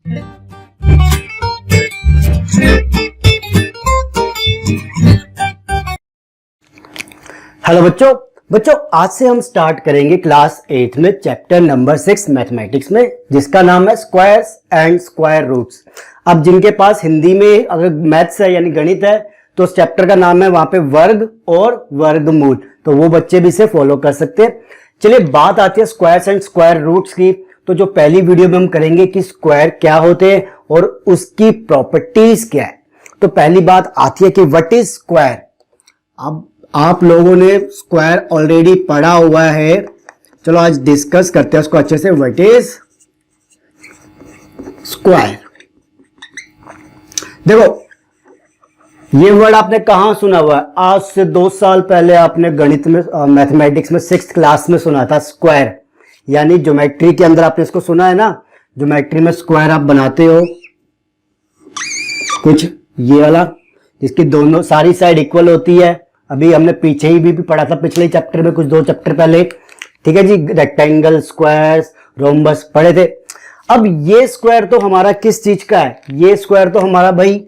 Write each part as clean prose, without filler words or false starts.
Hello बच्चों आज से हम स्टार्ट करेंगे क्लास 8 में चैप्टर नंबर 6 मैथमेटिक्स में, जिसका नाम है स्क्वायर्स एंड स्क्वायर रूट्स। अब जिनके पास हिंदी में अगर मैथ्स है यानी गणित है तो उस चैप्टर का नाम है वहां पे वर्ग और वर्गमूल, तो वो बच्चे भी इसे फॉलो कर सकते हैं। चलिए बात आती है स्क्वायर्स एंड स्क्वायर रूट्स की। तो जो पहली वीडियो में हम करेंगे कि स्क्वायर क्या होते हैं और उसकी प्रॉपर्टीज क्या है। तो पहली बात आती है कि व्हाट इज स्क्वायर। अब आप लोगों ने स्क्वायर ऑलरेडी पढ़ा हुआ है, चलो आज डिस्कस करते हैं उसको अच्छे से। What is square. देखो ये वर्ड आपने कहां सुना हुआ है? आज से 2 साल पहले आपने गणित में मैथमेटिक्स में 6th क्लास में सुना था स्क्वायर, यानी ज्योमेट्री के अंदर आपने इसको सुना है ना। ज्योमेट्री में स्क्वायर आप बनाते हो कुछ ये वाला, जिसकी दोनों सारी साइड इक्वल होती है। अभी हमने पीछे ही भी पढ़ा था पिछले चैप्टर में, कुछ 2 चैप्टर पहले, ठीक है जी। रेक्टेंगल, स्क्वायर्स, रोम्बस पढ़े थे। अब ये स्क्वायर तो हमारा किस चीज का है? ये स्क्वायर तो हमारा भाई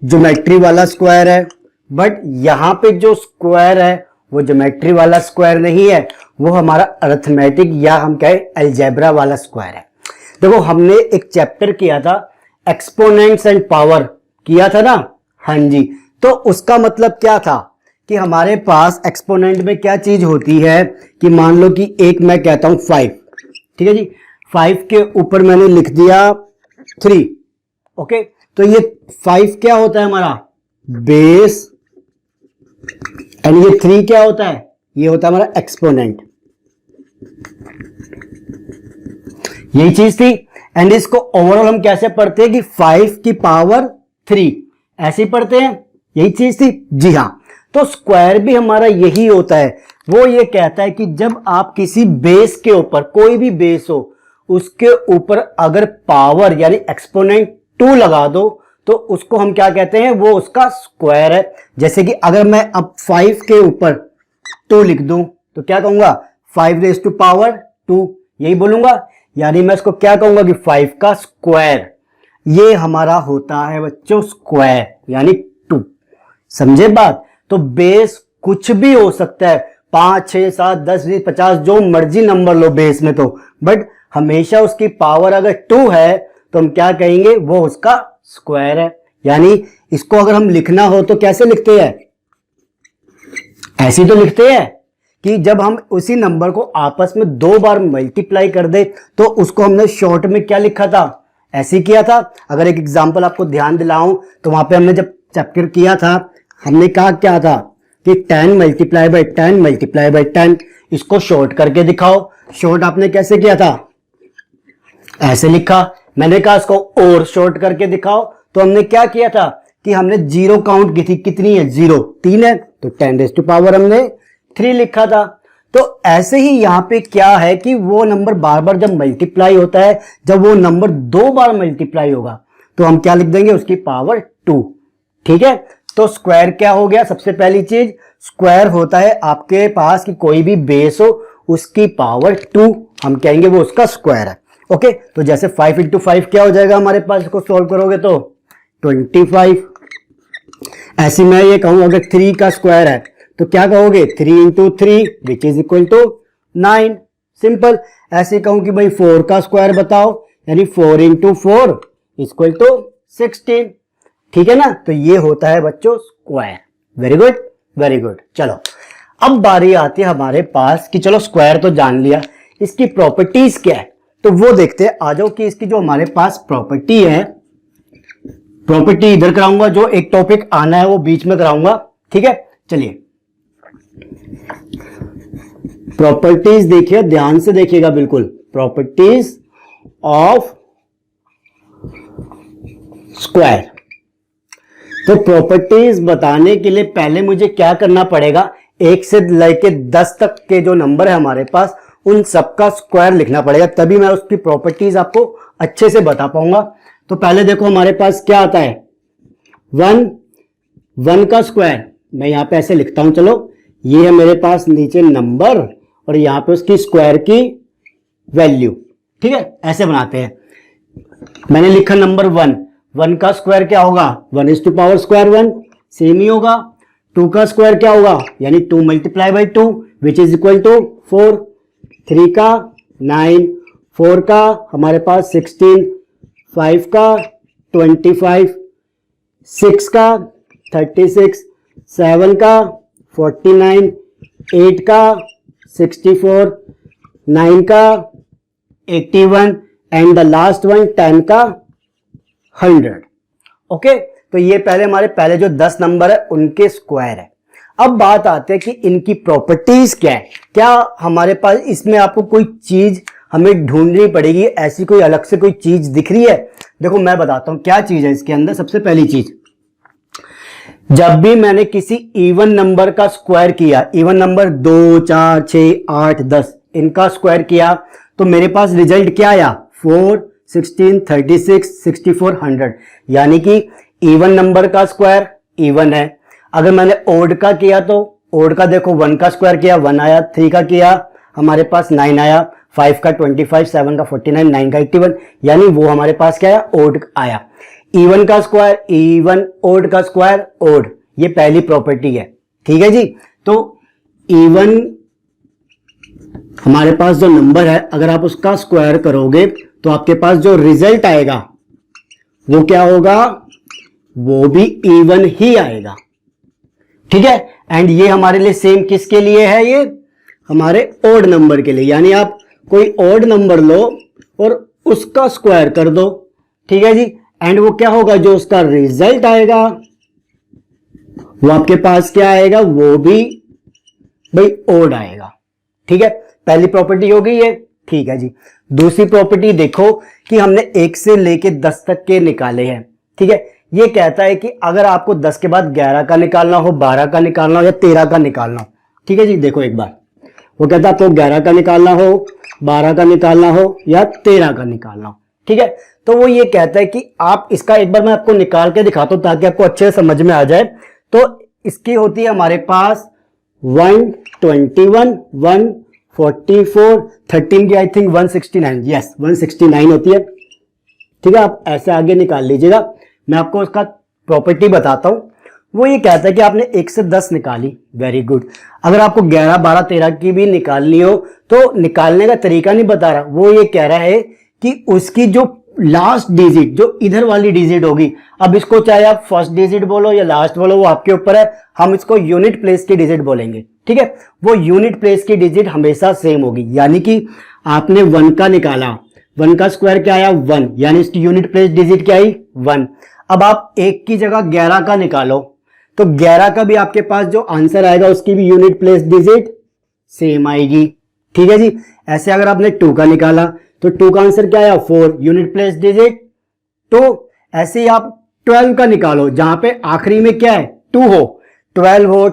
ज्योमेट्री वाला स्क्वायर है, बट यहां पे जो स्क्वायर है वो ज्योमेट्री वाला स्क्वायर नहीं है, वो हमारा अरिथमेटिक या हम कहें अलजेब्रा वाला स्क्वायर है। देखो हमने एक चैप्टर किया था एक्सपोनेंट्स एंड पावर, किया था ना? हाँ जी। तो उसका मतलब क्या था कि हमारे पास एक्सपोनेंट में क्या चीज होती है कि मान लो कि एक मैं कहता हूं 5, ठीक है जी। 5 के ऊपर मैंने लिख दिया 3, ओके। तो ये 5 क्या होता है हमारा? बेस। एंड ये 3 क्या होता है? ये होता है हमारा एक्सपोनेंट। यही चीज थी। एंड इसको ओवरऑल हम कैसे पढ़ते हैं कि 5 की पावर 3, ऐसे ही पढ़ते हैं। यही चीज थी जी हाँ। तो स्क्वायर भी हमारा यही होता है। वो ये कहता है कि जब आप किसी बेस के ऊपर, कोई भी बेस हो, उसके ऊपर अगर पावर यानी एक्सपोनेंट 2 लगा दो तो उसको हम क्या कहते हैं? वो उसका स्क्वायर है। जैसे कि अगर मैं अब 5 के ऊपर 2 लिख दूं तो क्या कहूंगा? 5 रेज़ टू पावर 2, यही बोलूंगा। यानी मैं इसको क्या कहूंगा कि 5 का स्क्वायर। ये हमारा होता है बच्चों स्क्वायर यानी 2। समझे बात? तो बेस कुछ भी हो सकता है, 5, 6, 7, 10, 20, 50, जो मर्जी नंबर लो बेस में तो, बट हमेशा उसकी पावर अगर 2 है तो हम क्या कहेंगे? वो उसका स्क्वायर है। यानी इसको अगर हम लिखना हो तो कैसे लिखते हैं? ऐसे तो लिखते हैं कि जब हम उसी नंबर को आपस में 2 बार मल्टीप्लाई कर दे तो उसको हमने शॉर्ट में क्या लिखा था? ऐसे किया था। अगर एक एग्जांपल आपको ध्यान दिलाऊं तो वहां पे हमने जब चैप्टर किया था हमने कहा क्या था कि 10 मल्टीप्लाई बाई 10 मल्टीप्लाई बाई 10, इसको शॉर्ट करके दिखाओ। शॉर्ट आपने कैसे किया था? ऐसे लिखा। मैंने कहा इसको और शॉर्ट करके दिखाओ, तो हमने क्या किया था कि हमने 0 काउंट की थी। कितनी है? 0, 3 है, तो 10 रेज़ टू पावर हमने 3 लिखा था। तो ऐसे ही यहां पे क्या है कि वो नंबर बार बार जब मल्टीप्लाई होता है, जब वो नंबर 2 बार मल्टीप्लाई होगा तो हम क्या लिख देंगे? उसकी पावर 2, ठीक है। तो स्क्वायर क्या हो गया? सबसे पहली चीज स्क्वायर होता है आपके पास कि कोई भी बेस हो उसकी पावर 2, हम कहेंगे वो उसका स्क्वायर है। ओके। तो जैसे 5 इंटू 5 क्या हो जाएगा हमारे पास? इसको सोल्व करोगे तो 25। ऐसे मैं ये कहूं अगर 3 का स्क्वायर है तो क्या कहोगे? 3 into 3 which is equal to 9। Simple. ऐसे कहूं कि भाई 4 का स्क्वायर बताओ, यानी 4 इंटू 4 इक्वल टू 16, ठीक है ना। तो ये होता है बच्चों square. Very good, very good. चलो अब बारी आती है हमारे पास कि चलो स्क्वायर तो जान लिया, इसकी प्रॉपर्टीज क्या है तो वो देखते हैं। आ जाओ कि इसकी जो हमारे पास प्रॉपर्टी है, प्रॉपर्टी इधर कराऊंगा, जो एक टॉपिक आना है वो बीच में कराऊंगा, ठीक है। चलिए प्रॉपर्टीज देखिए, ध्यान से देखिएगा बिल्कुल। Properties of square. तो प्रॉपर्टीज बताने के लिए पहले मुझे क्या करना पड़ेगा? 1 से लेके 10 तक के जो नंबर है हमारे पास उन सबका स्क्वायर लिखना पड़ेगा, तभी मैं उसकी प्रॉपर्टीज आपको अच्छे से बता पाऊंगा। तो पहले देखो हमारे पास क्या आता है? 1 का स्क्वायर मैं यहां पे ऐसे लिखता हूं। चलो ये है मेरे पास नीचे नंबर और यहां पे उसकी स्क्वायर की वैल्यू, ठीक है। ऐसे बनाते हैं। मैंने लिखा नंबर 1, 1 का स्क्वायर क्या होगा 1 is to power square 1, same ही होगा। 2 का स्क्वायर क्या होगा यानी 2 multiply by 2 which is equal to 4। 3 का 9, 4 का हमारे पास 16, 5 का 25, 6 का 36, 7 का 49, 8 का 64, 9 का 81 एंड द लास्ट वन 10 का 100। ओके, तो ये पहले हमारे पहले जो 10 नंबर है उनके स्क्वायर है। अब बात आती है कि इनकी प्रॉपर्टीज क्या है। क्या हमारे पास इसमें आपको कोई चीज हमें ढूंढनी पड़ेगी, ऐसी कोई अलग से कोई चीज दिख रही है? देखो मैं बताता हूं क्या चीज है इसके अंदर। सबसे पहली चीज, जब भी मैंने किसी इवन नंबर का स्क्वायर किया, इवन नंबर 2, 4, 6, 8, 10 इनका स्क्वायर किया तो मेरे पास रिजल्ट क्या आया 4, 16, 36, 64, 100। यानी कि इवन नंबर का स्क्वायर इवन है। अगर मैंने ओड का किया तो ओड का देखो 1 का स्क्वायर किया 1 आया, 3 का किया हमारे पास 9 आया, 5 का 25, 7 का 49, 9 का 81, यानी वो हमारे पास क्या आया ओड आया। इवन का स्क्वायर इवन, ओड का स्क्वायर ओड, ये पहली प्रॉपर्टी है। ठीक है जी, तो इवन हमारे पास जो नंबर है अगर आप उसका स्क्वायर करोगे तो आपके पास जो रिजल्ट आएगा वो क्या होगा, वो भी इवन ही आएगा। ठीक है, एंड ये हमारे लिए सेम किसके लिए है, ये हमारे ओड नंबर के लिए। यानी आप कोई ओड नंबर लो और उसका स्क्वायर कर दो। ठीक है जी, एंड वो क्या होगा, जो उसका रिजल्ट आएगा वो आपके पास क्या आएगा, वो भी भाई ओड आएगा। ठीक है, पहली प्रॉपर्टी हो गई है। ठीक है जी, दूसरी प्रॉपर्टी देखो कि हमने 1 से लेके 10 तक के निकाले हैं। ठीक है, ये कहता है कि अगर आपको 10 के बाद 11 का निकालना हो, 12 का निकालना हो या 13 का निकालना हो। ठीक है जी, देखो एक बार वो कहता है आपको 11 का निकालना हो, 12 का निकालना हो या 13 का निकालना हो। ठीक है, तो वो ये कहता है कि आप इसका एक बार मैं आपको निकाल के दिखाता हूं ताकि आपको अच्छे से समझ में आ जाए। तो इसकी होती है हमारे पास 121, 144, 13 की आई थिंक 169, यस 169 होती है। ठीक है, आप ऐसे आगे निकाल लीजिएगा। मैं आपको उसका प्रॉपर्टी बताता हूं। वो ये कहता है कि आपने 1 से 10 निकाली, वेरी गुड। अगर आपको 11, 12, 13 की भी निकालनी हो तो निकालने का तरीका नहीं बता रहा, वो ये कह रहा है कि उसकी जो लास्ट डिजिट, जो इधर वाली डिजिट होगी, अब इसको चाहे आप फर्स्ट डिजिट बोलो या लास्ट बोलो, वो आपके ऊपर है। हम इसको यूनिट प्लेस की डिजिट बोलेंगे। ठीक है, वो यूनिट प्लेस की डिजिट हमेशा सेम होगी। यानी कि आपने 1 का निकाला, 1 का स्क्वायर क्या आया 1, यानी इसकी यूनिट प्लेस डिजिट क्या आई 1। अब आप 1 की जगह 11 का निकालो तो 11 का भी आपके पास जो आंसर आएगा उसकी भी यूनिट प्लेस डिजिट सेम आएगी। ठीक है जी, ऐसे अगर आपने 2 का निकाला तो 2 का आंसर क्या आया 4, यूनिट प्लेस डिजिट 2। ऐसे ही आप 12 का निकालो, जहां पे आखिरी में क्या है 2 हो, 12 हो,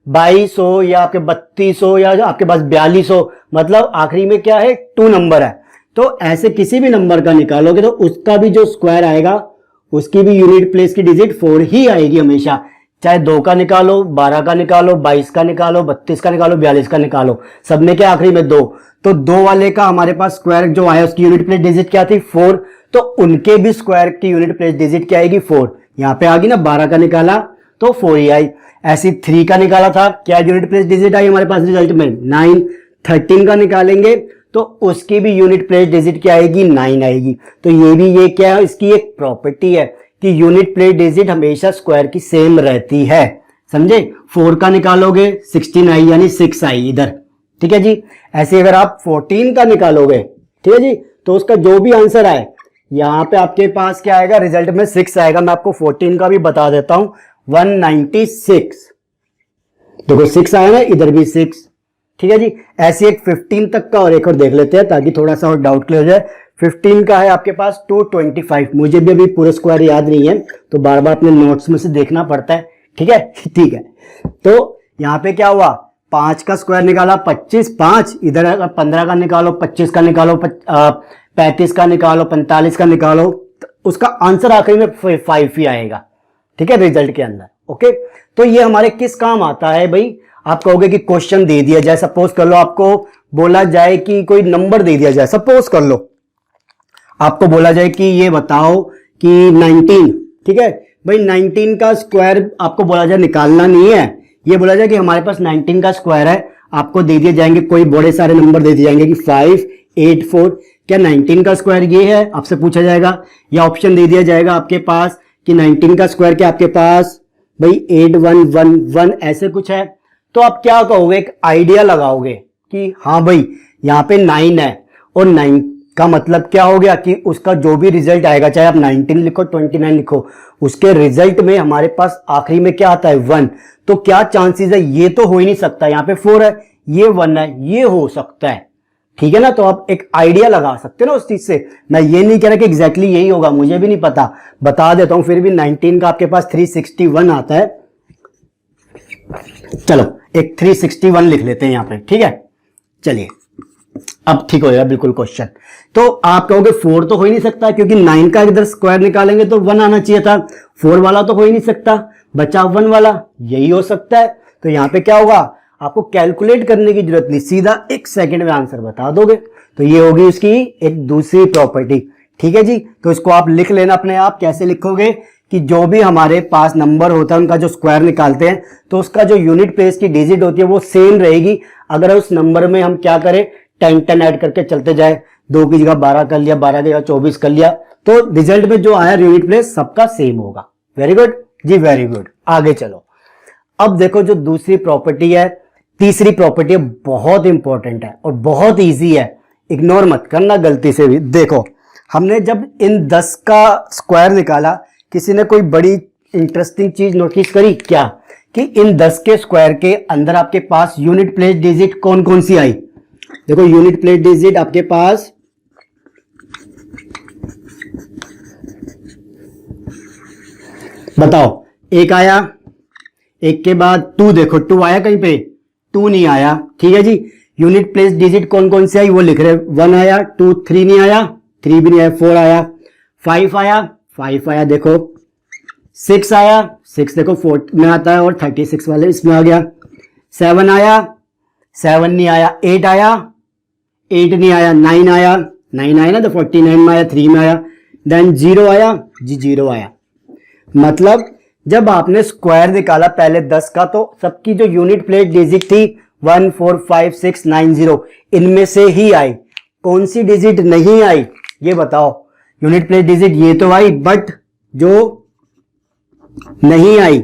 22 हो या आपके 32 हो या आपके पास 42 हो, मतलब आखिरी में क्या है 2 नंबर है। तो ऐसे किसी भी नंबर का निकालोगे तो उसका भी जो स्क्वायर आएगा उसकी भी यूनिट प्लेस की डिजिट 4 ही आएगी हमेशा। चाहे 2 का निकालो, 12 का निकालो, 22 का निकालो, 32 का निकालो, 42 का निकालो, सब में क्या आखिरी में 2। तो 2 वाले का हमारे पास स्क्वायर जो आया उसकी यूनिट प्लेस डिजिट क्या थी 4, तो उनके भी स्क्वायर की यूनिट प्लेस डिजिट क्या आएगी 4। यहां पे आ गई ना, 12 का निकाला तो 4 ही आई। ऐसी 3 का निकाला था, क्या यूनिट प्लेस डिजिट आई हमारे पास रिजल्ट में 9। 13 का निकालेंगे तो उसकी भी यूनिट प्लेस डिजिट क्या आएगी 9 आएगी। तो ये भी ये क्या है, इसकी एक प्रॉपर्टी है कि यूनिट प्लेस डिजिट हमेशा स्क्वायर की सेम रहती है। समझे, 4 का निकालोगे 16 आई यानी 6 आई इधर। ठीक है जी, ऐसे अगर आप 14 का निकालोगे, ठीक है जी, तो उसका जो भी आंसर आए यहां पे आपके पास क्या आएगा, रिजल्ट में 6 आएगा। मैं आपको 14 का भी बता देता हूं, 196। देखो 6 आया ना, इधर भी 6। ठीक है जी, ऐसे एक 15 तक का और एक और देख लेते हैं ताकि थोड़ा सा और डाउट क्लियर हो जाए। 15 का है आपके पास 225। मुझे भी अभी पूरा स्क्वायर याद नहीं है तो बार बार अपने नोट्स में से देखना पड़ता है। ठीक है ठीक है, तो यहां पे क्या हुआ, 5 का स्क्वायर निकाला 25, 5 इधर 15 का निकालो, 25 का निकालो, 35 का निकालो, 45 का निकालो, तो उसका आंसर आखिरी में 5 ही आएगा। ठीक है, रिजल्ट के अंदर। ओके, तो ये हमारे किस काम आता है भाई, आप कहोगे कि क्वेश्चन दे दिया जाए, सपोज कर लो आपको बोला जाए कि कोई नंबर दे दिया जाए, सपोज कर लो आपको बोला जाए कि ये बताओ कि 19, ठीक है भाई, 19 का स्क्वायर आपको बोला जाए निकालना नहीं है, ये बोला जाए कि हमारे पास 19 का स्क्वायर है, आपको दे दिए जाएंगे कोई बड़े सारे नंबर दे दिए जाएंगे कि 5, 8, 4, क्या 19 का स्क्वायर ये है, आपसे पूछा जाएगा, या ऑप्शन दे दिया जाएगा आपके पास कि 19 का स्क्वायर क्या आपके पास भाई 8, 1, 1, 1 ऐसे कुछ है, तो आप क्या कहोगे, एक आइडिया लगाओगे कि हाँ भाई यहाँ पे 9 है, और 9 का मतलब क्या हो गया कि उसका जो भी रिजल्ट आएगा, चाहे आप 19 लिखो 29 लिखो, उसके रिजल्ट में हमारे पास आखिरी में क्या आता है 1, तो क्या चांसेस है, ये तो हो ही नहीं सकता, यहाँ पे 4 है, ये 1 है, ये हो सकता है, ठीक है ना। तो आप एक आइडिया लगा सकते हो ना उस चीज से। मैं ये नहीं कह रहा कि एग्जैक्टली यही होगा, मुझे भी नहीं पता, बता देता हूं फिर भी 19 का आपके पास 361 आता है, चलो एक 361 लिख लेते हैं यहां पे, ठीक है। चलिए अब ठीक हो जाएगा बिल्कुल क्वेश्चन। तो आप कहोगे 4 तो हो ही नहीं सकता, क्योंकि 9 का इधर स्क्वायर निकालेंगे तो 1 आना चाहिए था, 4 वाला तो हो ही नहीं सकता, बचा 1 वाला, यही हो सकता है। तो यहां पे क्या होगा, आपको कैलकुलेट करने की जरूरत नहीं, सीधा 1 सेकंड में आंसर बता दोगे। तो ये होगी उसकी एक दूसरी प्रॉपर्टी, ठीक है जी। तो इसको आप लिख लेना अपने आप, कैसे लिखोगे कि जो भी हमारे पास नंबर होता है उनका जो स्क्वायर निकालते हैं तो उसका जो यूनिट प्लेस की डिजिट होती है वो सेम रहेगी, अगर उस नंबर में हम क्या करें 10 10 ऐड करके चलते जाए, 2 की जगह 12 कर लिया, 12 की जगह 24 कर लिया, तो रिजल्ट में जो आया यूनिट प्लेस सबका सेम होगा। वेरी गुड जी, वेरी गुड। आगे चलो, अब देखो जो दूसरी प्रॉपर्टी है, तीसरी प्रॉपर्टी बहुत इंपॉर्टेंट है और बहुत इजी है, इग्नोर मत करना गलती से भी। देखो हमने जब इन 10 का स्क्वायर निकाला, किसी ने कोई बड़ी इंटरेस्टिंग चीज नोटिस करी क्या, कि इन 10 के स्क्वायर के अंदर आपके पास यूनिट प्लेस डिजिट कौन कौन सी आई। देखो यूनिट प्लेस डिजिट आपके पास बताओ, एक आया, एक के बाद 2, देखो 2 आया कहीं पे, 2 नहीं आया, ठीक है जी। यूनिट प्लेस डिजिट कौन कौन सी आई वो लिख रहे, 1 आया, 2, 3 नहीं आया, 3 भी नहीं आया, 4 आया, 5 आया, 5 आया, देखो 6 आया, 6 देखो 4 में आता है और 36 वाले इसमें आ गया, 7 आया, 7 नहीं आया, 8 आया, 8 नहीं आया, 9 आया, 9 आया ना तो 49 में आया, 3 में आया, देन 0 आया जी, 0 आया। मतलब जब आपने स्क्वायर निकाला पहले 10 का, तो सबकी जो यूनिट प्लेस डिजिट थी 1 4 5 6 9 0 इनमें से ही आई, कौन सी डिजिट नहीं आई ये बताओ। यूनिट प्लेस डिजिट ये तो आई, बट जो नहीं आई,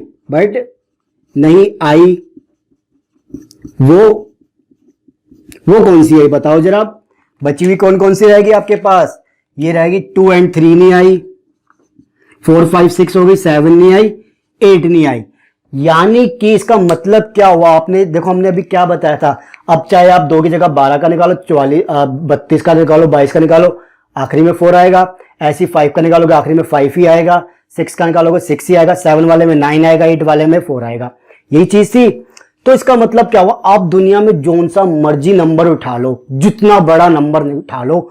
वो कौन सी है बताओ जरा। बची हुई कौन कौन सी रहेगी आपके पास, ये रहेगी 2 और 3 नहीं आई, 4 5 6 हो गई, 7 नहीं आई, 8 नहीं आई। यानी कि इसका मतलब क्या हुआ, आपने देखो हमने अभी क्या बताया था, अब चाहे आप 2 की जगह 12 का निकालो, 32 का निकालो, 22 का निकालो, आखिरी में 4 आएगा, ऐसी 5 का निकालोगे आखिरी में 5 ही आएगा, 6 का निकालोगे 6 ही आएगा, 7 वाले में 9 आएगा, 8 वाले में 4 आएगा, यही चीज थी। तो इसका मतलब क्या हुआ, आप दुनिया में जोन सा मर्जी नंबर उठा लो, जितना बड़ा नंबर उठा लो,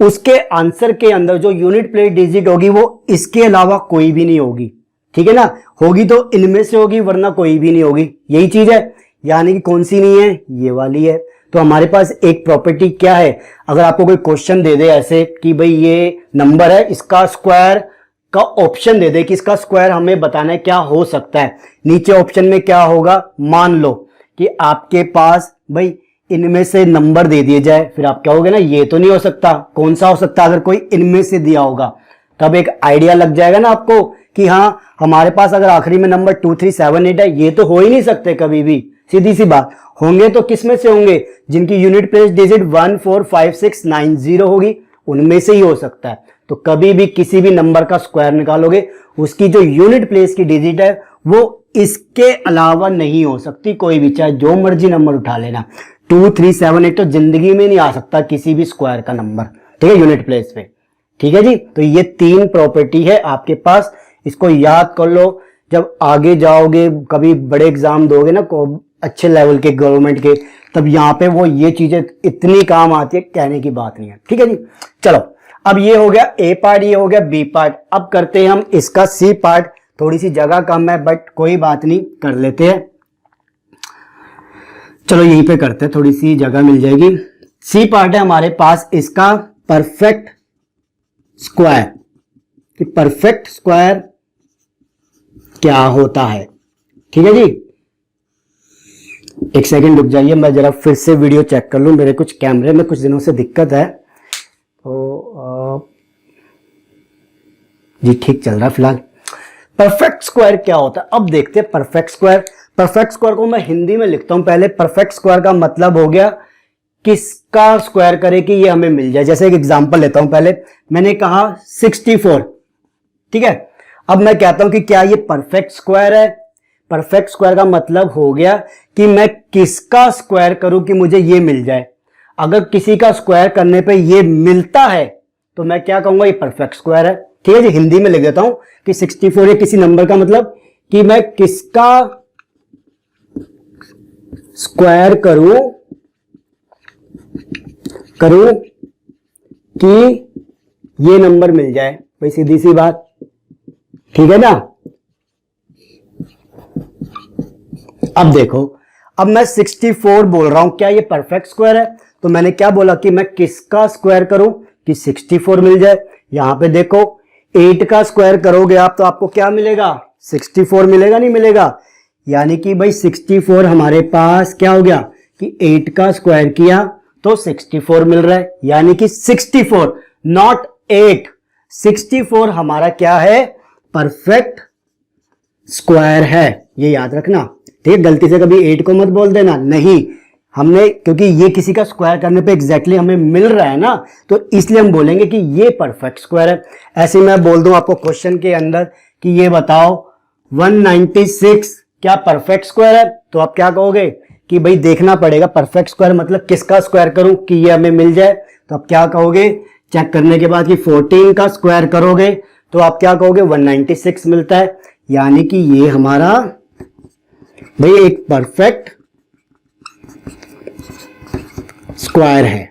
उसके आंसर के अंदर जो यूनिट प्लेस डिजिट होगी वो इसके अलावा कोई भी नहीं होगी, ठीक है ना। होगी तो इनमें से होगी, वरना कोई भी नहीं होगी, यही चीज है। यानी कि कौन सी नहीं है, ये वाली है। तो हमारे पास एक प्रॉपर्टी क्या है, अगर आपको कोई क्वेश्चन दे दे ऐसे कि भाई ये नंबर है, इसका स्क्वायर का ऑप्शन दे दे कि इसका स्क्वायर हमें बताना है क्या हो सकता है, नीचे ऑप्शन में क्या होगा, मान लो कि आपके पास भाई इनमें से नंबर दे दिए जाए, फिर आप क्या होगे ना, ये तो नहीं हो सकता, कौन सा हो सकता है, अगर कोई इनमें से दिया होगा तब एक आइडिया लग जाएगा ना आपको कि हाँ हमारे पास अगर आखिरी में नंबर 2 3 7 8 है, ये तो हो ही नहीं सकते कभी भी, सीधी सी बात। होंगे तो किस में से होंगे, जिनकी यूनिट प्लेस डिजिट 1 4 5 6 9 0 होगी, उनमें से ही हो सकता है। तो कभी भी किसी भी नंबर का स्क्वायर निकालोगे, उसकी जो यूनिट प्लेस की डिजिट है वो इसके अलावा नहीं हो सकती, कोई भी, चाहे जो मर्जी नंबर उठा लेना, 2 3 7 8 तो जिंदगी में नहीं आ सकता किसी भी स्क्वायर का नंबर, ठीक है, यूनिट प्लेस पे, ठीक है जी। तो ये 3 प्रॉपर्टी है आपके पास, इसको याद कर लो, जब आगे जाओगे कभी बड़े एग्जाम दोगे ना अच्छे लेवल के गवर्नमेंट के, तब यहां पे वो ये चीजें इतनी काम आती है, कहने की बात नहीं है, ठीक है जी। चलो अब ये हो गया ए पार्ट, ये हो गया बी पार्ट। अब करते हैं हम इसका सी पार्ट, थोड़ी सी जगह कम है बट कोई बात नहीं, कर लेते हैं। चलो यहीं पे करते हैं, थोड़ी सी जगह मिल जाएगी। सी पार्ट है हमारे पास इसका परफेक्ट स्क्वायर, कि परफेक्ट स्क्वायर क्या होता है। ठीक है जी, एक सेकंड रुक जाइए, मैं जरा फिर से वीडियो चेक कर लूं, मेरे कुछ कैमरे में कुछ दिनों से दिक्कत है, तो जी ठीक चल रहा है फिलहाल। परफेक्ट स्क्वायर क्या होता है अब देखते हैं। परफेक्ट स्क्वायर, परफेक्ट स्क्वायर को मैं हिंदी में लिखता हूं पहले। परफेक्ट स्क्वायर का मतलब हो गया किसका स्क्वायर करे कि ये हमें मिल जाए। जैसे एक एग्जांपल लेता हूं, पहले मैंने कहा 64, ठीक है। अब मैं कहता हूं कि क्या ये परफेक्ट स्क्वायर है। परफेक्ट स्क्वायर का मतलब हो गया कि मैं किसका स्क्वायर करूं कि मुझे ये मिल जाए। अगर किसी का स्क्वायर करने पे ये मिलता है तो मैं क्या कहूंगा, ये परफेक्ट स्क्वायर है। ठीक है जी, हिंदी में लिख देता हूं कि 64 या किसी नंबर का मतलब कि मैं किसका स्क्वायर करूं कि ये नंबर मिल जाए। भाई सीधी सी बात, ठीक है ना। अब देखो, अब मैं 64 बोल रहा हूं, क्या ये परफेक्ट स्क्वायर है। तो मैंने क्या बोला कि मैं किसका स्क्वायर करूं कि 64 मिल जाए। यहां पे देखो 8 का स्क्वायर करोगे आप तो आपको क्या मिलेगा, 64 मिलेगा, नहीं मिलेगा। यानी कि भाई 64 हमारे पास क्या हो गया कि 8 का स्क्वायर किया तो 64 मिल रहा है। यानी कि 64 नॉट 8, 64 हमारा क्या है, परफेक्ट स्क्वायर है। ये याद रखना, ठीक है। गलती से कभी 8 को मत बोल देना, नहीं, हमने क्योंकि ये किसी का स्क्वायर करने पे एग्जैक्टली हमें मिल रहा है ना, तो इसलिए हम बोलेंगे कि ये परफेक्ट स्क्वायर है। ऐसे मैं बोल दूं आपको क्वेश्चन के अंदर कि ये बताओ 196 क्या परफेक्ट स्क्वायर है, तो आप क्या कहोगे कि भाई देखना पड़ेगा परफेक्ट स्क्वायर मतलब किसका स्क्वायर करूं कि ये हमें मिल जाए। तो आप क्या कहोगे चेक करने के बाद कि 14 का स्क्वायर करोगे तो आप क्या कहोगे 196 मिलता है। यानी कि ये हमारा भाई एक परफेक्ट स्क्वायर है।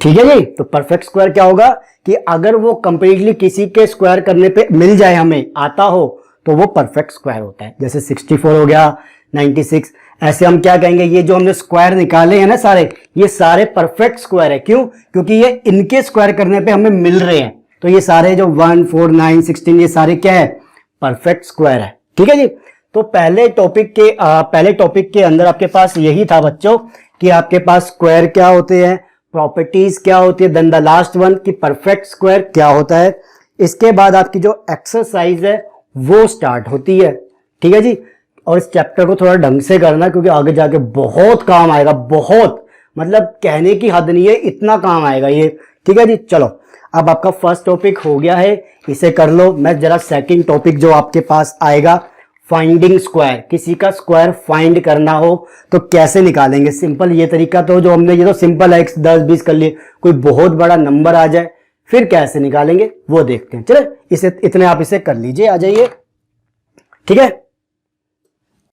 ठीक है जी, तो परफेक्ट स्क्वायर क्या होगा कि अगर वो कंप्लीटली किसी के स्क्वायर करने पे मिल जाए, हमें आता हो, तो वो परफेक्ट स्क्वायर होता है। जैसे 64 हो गया, 96, ऐसे हम क्या कहेंगे, ये जो हमने स्क्वायर निकाले हैं ना सारे, ये सारे परफेक्ट स्क्वायर है। क्यों, क्योंकि ये इनके स्क्वायर करने पे हमें मिल रहे हैं। तो ये सारे जो 1, 4, 9, 16 ये सारे क्या है, परफेक्ट स्क्वायर है। ठीक है जी, तो पहले टॉपिक के अंदर आपके पास यही था बच्चों कि आपके पास स्क्वायर क्या होते हैं, प्रॉपर्टीज क्या होती है, देन द लास्ट वन कि परफेक्ट स्क्वायर क्या होता है। इसके बाद आपकी जो एक्सरसाइज है वो स्टार्ट होती है। ठीक है जी, और इस चैप्टर को थोड़ा ढंग से करना क्योंकि आगे जाके बहुत काम आएगा, बहुत मतलब कहने की हद नहीं है, इतना काम आएगा ये। ठीक है जी, चलो अब आपका फर्स्ट टॉपिक हो गया है, इसे कर लो। मैं जरा सेकंड टॉपिक जो आपके पास आएगा, फाइंडिंग स्क्वायर, किसी का स्क्वायर फाइंड करना हो तो कैसे निकालेंगे। सिंपल ये तरीका तो जो हमने, ये तो सिंपल है, 10, 20 कर लिए, कोई बहुत बड़ा नंबर आ जाए फिर कैसे निकालेंगे वो देखते हैं। चले इसे इतने आप इसे कर लीजिए, आ जाइए। ठीक है।